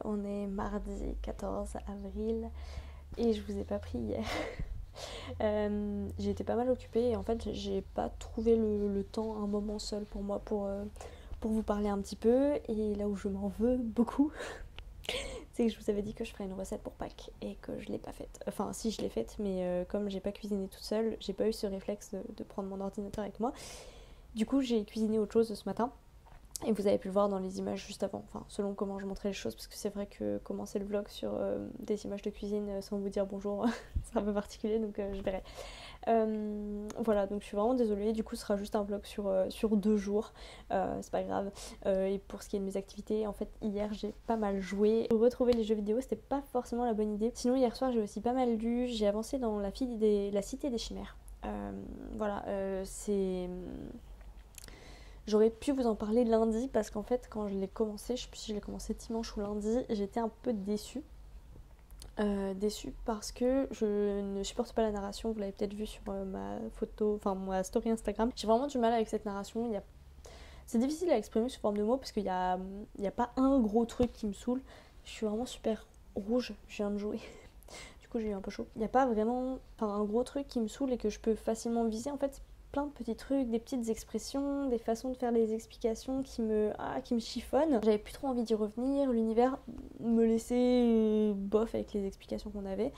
On est mardi 14 avril et je vous ai pas pris hier. J'ai été pas mal occupée et en fait j'ai pas trouvé le temps, un moment seul pour moi pour vous parler un petit peu. Et là où je m'en veux beaucoup, c'est que je vous avais dit que je ferais une recette pour Pâques et que je l'ai pas faite. Enfin si, je l'ai faite, mais comme j'ai pas cuisiné toute seule, j'ai pas eu ce réflexe de prendre mon ordinateur avec moi. Du coup j'ai cuisiné autre chose ce matin. Et vous avez pu le voir dans les images juste avant, enfin selon comment je montrais les choses, parce que c'est vrai que commencer le vlog sur des images de cuisine sans vous dire bonjour, c'est un peu particulier, donc je verrai. Voilà, donc je suis vraiment désolée, du coup ce sera juste un vlog sur 2 jours, c'est pas grave. Et pour ce qui est de mes activités, en fait hier j'ai pas mal joué. Retrouver les jeux vidéo, c'était pas forcément la bonne idée. Sinon hier soir j'ai aussi pas mal lu, j'ai avancé dans la Cité des Chimères. Voilà, c'est... J'aurais pu vous en parler lundi parce qu'en fait quand je l'ai commencé, je sais plus si je l'ai commencé dimanche ou lundi, j'étais un peu déçue. Déçue parce que je ne supporte pas la narration, vous l'avez peut-être vu sur ma photo, enfin ma story Instagram. J'ai vraiment du mal avec cette narration, c'est difficile à exprimer sous forme de mots parce qu'il y a pas un gros truc qui me saoule. Je suis vraiment super rouge, je viens de jouer. Du coup j'ai eu un peu chaud. Il n'y a pas vraiment un gros truc qui me saoule et que je peux facilement viser. En fait plein de petits trucs, des petites expressions, des façons de faire des explications qui me chiffonnent. J'avais plus trop envie d'y revenir, l'univers me laissait bof avec les explications qu'on avait.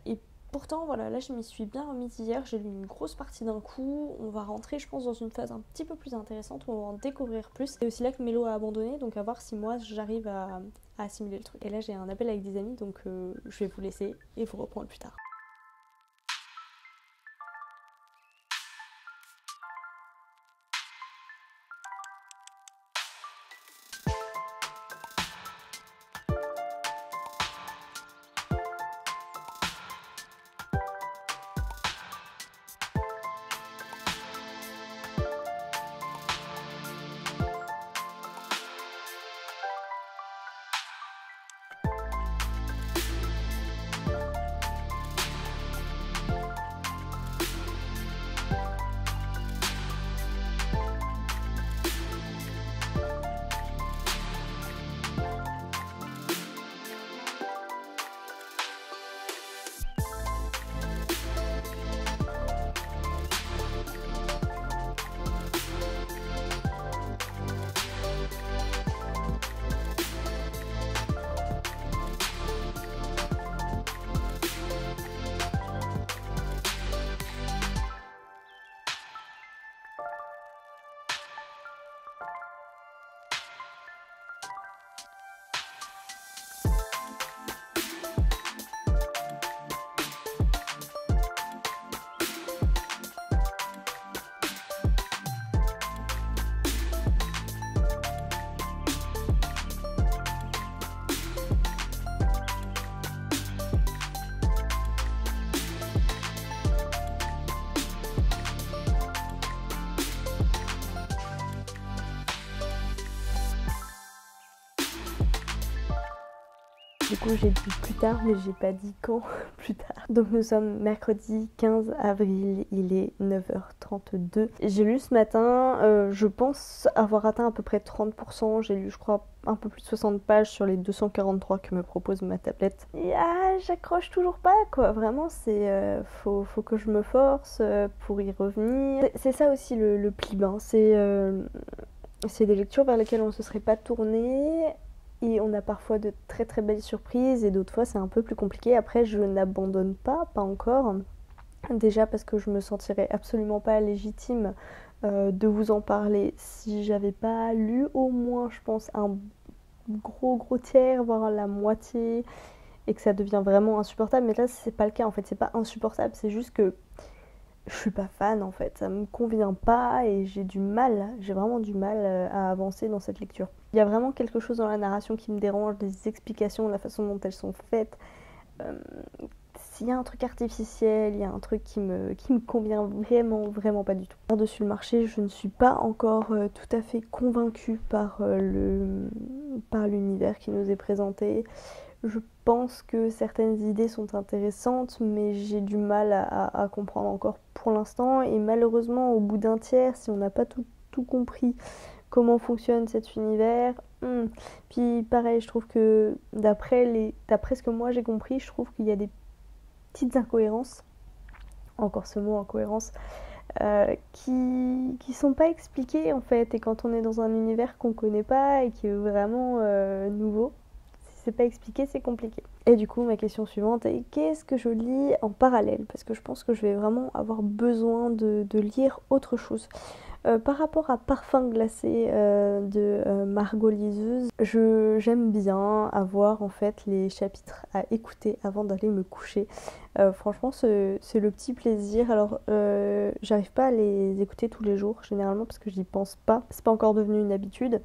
Et pourtant voilà, là je m'y suis bien remise hier, j'ai lu une grosse partie d'un coup. On va rentrer je pense dans une phase un petit peu plus intéressante où on va en découvrir plus. C'est aussi là que Mélo a abandonné, donc à voir si moi j'arrive à assimiler le truc. Et là j'ai un appel avec des amis, donc je vais vous laisser et vous reprendre plus tard. Du coup j'ai dit plus tard, mais j'ai pas dit quand plus tard. Donc nous sommes mercredi 15 avril, il est 9h32. J'ai lu ce matin, je pense avoir atteint à peu près 30%. J'ai lu je crois un peu plus de 60 pages sur les 243 que me propose ma tablette. Et j'accroche toujours pas quoi, vraiment c'est... faut que je me force pour y revenir. C'est ça aussi le plib, hein. C'est des lectures vers lesquelles on se serait pas tourné. Et on a parfois de très très belles surprises et d'autres fois c'est un peu plus compliqué. Après je n'abandonne pas encore. Déjà parce que je me sentirais absolument pas légitime de vous en parler si j'avais pas lu au moins je pense un gros tiers, voire la moitié, et que ça devient vraiment insupportable. Mais là c'est pas le cas en fait, c'est pas insupportable, c'est juste que je suis pas fan en fait, ça me convient pas et j'ai vraiment du mal à avancer dans cette lecture. Il y a vraiment quelque chose dans la narration qui me dérange, des explications, la façon dont elles sont faites. S'il y a un truc artificiel, il y a un truc qui me convient vraiment pas du tout. Par-dessus le marché, je ne suis pas encore tout à fait convaincue par l'univers qui nous est présenté. Je pense que certaines idées sont intéressantes, mais j'ai du mal à comprendre encore pour l'instant. Et malheureusement, au bout d'un tiers, si on n'a pas tout compris comment fonctionne cet univers, Hmm. Puis pareil, je trouve que d'après ce que moi j'ai compris, je trouve qu'il y a des petites incohérences, encore ce mot incohérence, qui sont pas expliquées en fait. Et quand on est dans un univers qu'on connaît pas et qui est vraiment nouveau, si c'est pas expliqué, c'est compliqué. Et du coup, ma question suivante est qu'est-ce que je lis en parallèle? Parce que je pense que je vais vraiment avoir besoin de lire autre chose. Par rapport à Parfum glacé de Margot Liseuse, j'aime bien avoir en fait les chapitres à écouter avant d'aller me coucher. Franchement, c'est le petit plaisir. Alors, j'arrive pas à les écouter tous les jours généralement parce que j'y pense pas. C'est pas encore devenu une habitude.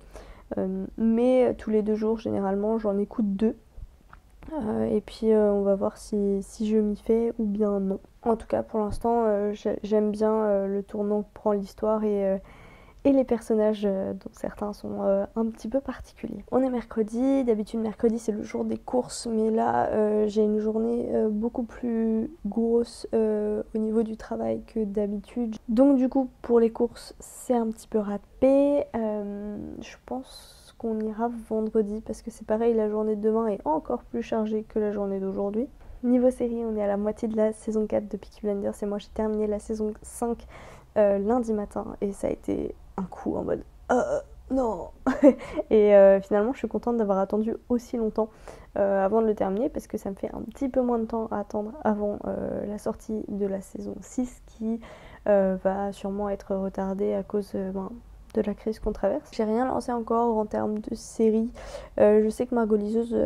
Mais tous les 2 jours, généralement, j'en écoute 2. Et puis on va voir si je m'y fais ou bien non. En tout cas, pour l'instant, j'aime bien le tournant que prend l'histoire et les personnages dont certains sont un petit peu particuliers. On est mercredi, d'habitude mercredi c'est le jour des courses, mais là j'ai une journée beaucoup plus grosse au niveau du travail que d'habitude. Donc du coup pour les courses c'est un petit peu râpé. Je pense qu'on ira vendredi parce que c'est pareil, la journée de demain est encore plus chargée que la journée d'aujourd'hui. Niveau série, on est à la moitié de la saison 4 de Peaky Blinders et moi j'ai terminé la saison 5 lundi matin et ça a été un coup en mode non. Et finalement je suis contente d'avoir attendu aussi longtemps avant de le terminer parce que ça me fait un petit peu moins de temps à attendre avant la sortie de la saison 6 qui va sûrement être retardée à cause de la crise qu'on traverse. J'ai rien lancé encore en termes de série. Je sais que Margot Liseuse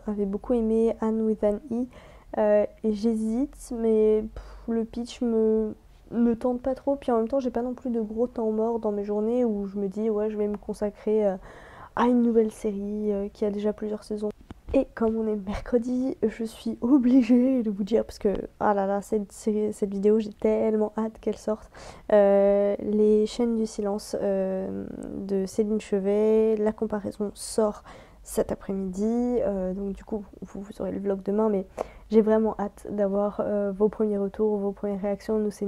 avait beaucoup aimé Anne with an E et j'hésite mais le pitch me tente pas trop, puis en même temps j'ai pas non plus de gros temps morts dans mes journées où je me dis ouais je vais me consacrer à une nouvelle série qui a déjà plusieurs saisons. Et comme on est mercredi, je suis obligée de vous dire, parce que ah là là, cette vidéo, j'ai tellement hâte qu'elle sorte. Les chaînes du silence de Céline Chevet, la comparaison sort cet après-midi, donc du coup vous aurez le vlog demain, mais j'ai vraiment hâte d'avoir vos premiers retours, vos premières réactions. Nous c'est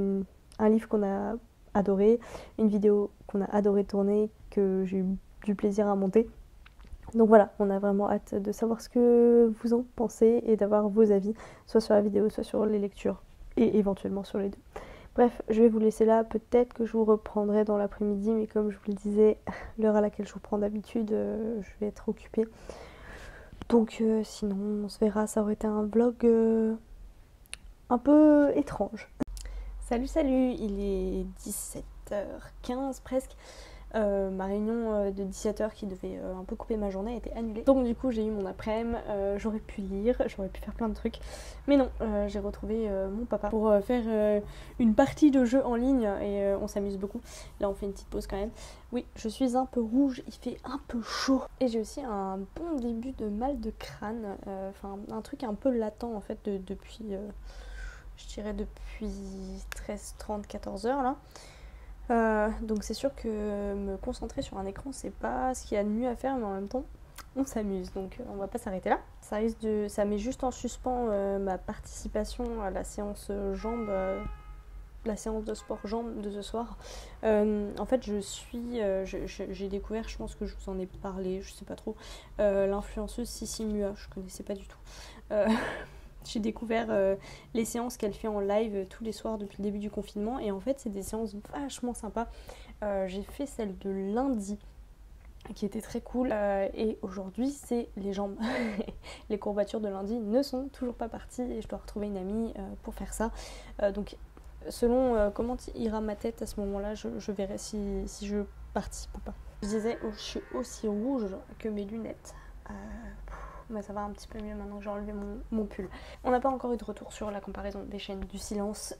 un livre qu'on a adoré, une vidéo qu'on a adoré tourner, que j'ai eu du plaisir à monter. Donc voilà, on a vraiment hâte de savoir ce que vous en pensez et d'avoir vos avis, soit sur la vidéo, soit sur les lectures, et éventuellement sur les deux. Bref, je vais vous laisser là, peut-être que je vous reprendrai dans l'après-midi, mais comme je vous le disais, l'heure à laquelle je vous prends d'habitude, je vais être occupée. Donc sinon, on se verra, ça aurait été un vlog un peu étrange. Salut, salut, il est 17h15 presque. Ma réunion de 17h qui devait un peu couper ma journée a été annulée. Donc du coup j'ai eu mon après-midi, j'aurais pu lire, j'aurais pu faire plein de trucs. Mais non, j'ai retrouvé mon papa pour faire une partie de jeu en ligne et on s'amuse beaucoup. Là on fait une petite pause quand même. Oui, je suis un peu rouge, il fait un peu chaud. Et j'ai aussi un bon début de mal de crâne, enfin un truc un peu latent en fait depuis, je dirais depuis 13h30, 14h là. Donc c'est sûr que me concentrer sur un écran c'est pas ce qu'il y a de mieux à faire, mais en même temps on s'amuse, donc on va pas s'arrêter là. Ça met juste en suspens ma participation à la séance jambes, la séance de sport jambes de ce soir. En fait j'ai découvert, je pense que je vous en ai parlé, je sais pas trop, l'influenceuse Sissi Mua, je connaissais pas du tout. J'ai découvert les séances qu'elle fait en live tous les soirs depuis le début du confinement et en fait c'est des séances vachement sympas. J'ai fait celle de lundi qui était très cool et aujourd'hui c'est les jambes. Les courbatures de lundi ne sont toujours pas parties et je dois retrouver une amie pour faire ça. Donc selon comment ira ma tête à ce moment-là, je verrai si je participe ou pas. Je disais, je suis aussi rouge que mes lunettes. Bah ça va un petit peu mieux maintenant que j'ai enlevé mon pull. On n'a pas encore eu de retour sur la comparaison des chaînes du silence.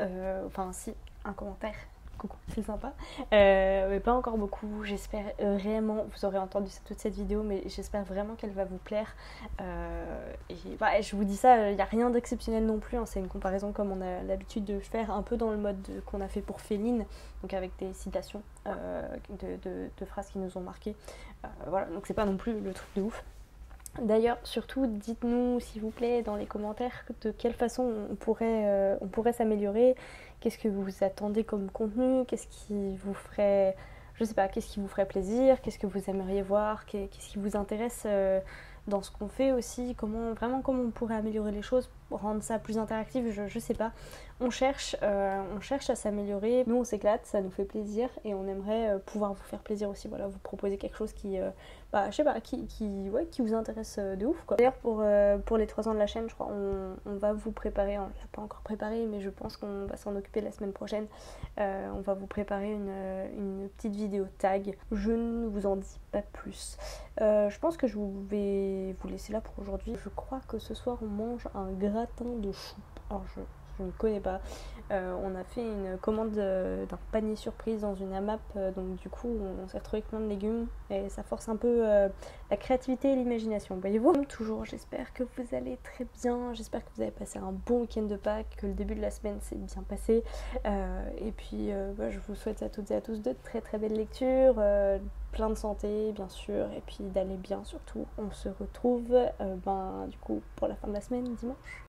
Enfin si, un commentaire. Coucou, c'est sympa. Mais pas encore beaucoup. J'espère réellement, vous aurez entendu toute cette vidéo, mais j'espère vraiment qu'elle va vous plaire. Et bah, je vous dis ça, il n'y a rien d'exceptionnel non plus. Hein, c'est une comparaison comme on a l'habitude de faire, un peu dans le mode qu'on a fait pour Féline, donc avec des citations de phrases qui nous ont marquées. Voilà, donc c'est pas non plus le truc de ouf. D'ailleurs, surtout, dites-nous s'il vous plaît dans les commentaires de quelle façon on pourrait s'améliorer. Qu'est-ce que vous attendez comme contenu? Qu'est-ce qui vous ferait, je sais pas, qu'est-ce qui vous ferait plaisir, qu'est-ce que vous aimeriez voir, qu'est-ce qui vous intéresse dans ce qu'on fait aussi, comment on pourrait améliorer les choses, rendre ça plus interactif, je sais pas. On cherche à s'améliorer, nous on s'éclate, ça nous fait plaisir et on aimerait pouvoir vous faire plaisir aussi, voilà, vous proposer quelque chose qui, je sais pas, qui vous intéresse de ouf quoi. D'ailleurs pour les 3 ans de la chaîne, je crois, on va vous préparer, on l'a pas encore préparé, mais je pense qu'on va s'en occuper la semaine prochaine. On va vous préparer une petite vidéo tag, je ne vous en dis pas plus. Je pense que je vais vous laisser là pour aujourd'hui. Je crois que ce soir on mange un gratin de chou. Alors je ne connais pas. On a fait une commande d'un panier surprise dans une AMAP, donc du coup on s'est retrouvé avec plein de légumes et ça force un peu la créativité et l'imagination, voyez-vous. Comme toujours, j'espère que vous allez très bien, j'espère que vous avez passé un bon week-end de Pâques, que le début de la semaine s'est bien passé, et puis je vous souhaite à toutes et à tous de très très belles lectures, plein de santé bien sûr, et puis d'aller bien surtout. On se retrouve du coup pour la fin de la semaine, dimanche.